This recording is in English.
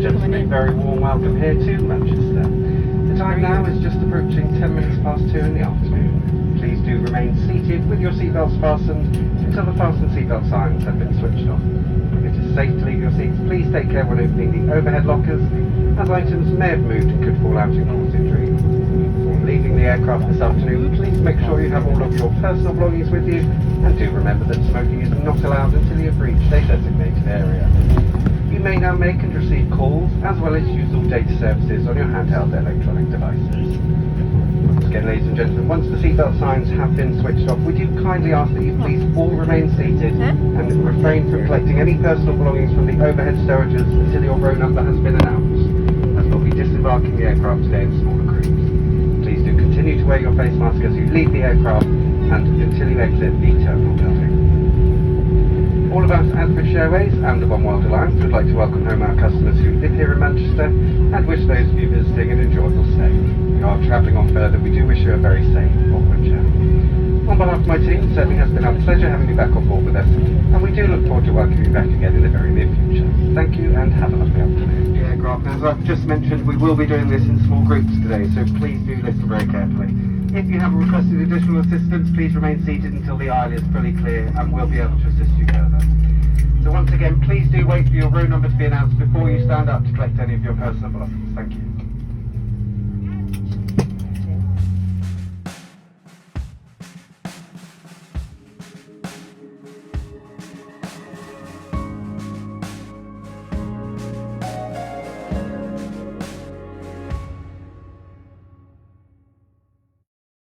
gentlemen, a very warm welcome here to Manchester. The time now is just approaching 10 minutes past 2 in the afternoon. Please do remain seated with your seatbelts fastened until the fasten seatbelt signs have been switched off. If it is safe to leave your seats, please take care when opening the overhead lockers, as items may have moved and could fall out and cause injury. Before leaving the aircraft this afternoon, please make sure you have all of your personal belongings with you, and do remember that smoking is not allowed until you have reached a designated area. You may now make and receive calls, as well as use all data services on your handheld electronic devices. Once again, ladies and gentlemen, once the seatbelt signs have been switched off, we do kindly ask that you please all remain seated and refrain from collecting any personal belongings from the overhead storages until your row number has been announced, as we'll be disembarking the aircraft today in smaller groups. Please do continue to wear your face mask as you leave the aircraft and until you exit the terminal building. All of us at British Airways and the One World Alliance would like to welcome home our customers who live here in Manchester and wish those of you visiting an enjoyable stay. If you are travelling on further, we do wish you a very safe onward journey. On behalf of my team, it certainly has been our pleasure having you back on board with us, and we do look forward to welcoming you back again in the very near future. Thank you and have a lovely afternoon. The aircraft, as I've just mentioned, we will be doing this in small groups today, so please do listen very carefully. If you have requested additional assistance, please remain seated until the aisle is fully clear and we'll be able to assist you further. So once again, please do wait for your row number to be announced before you stand up to collect any of your personal belongings. Thank you.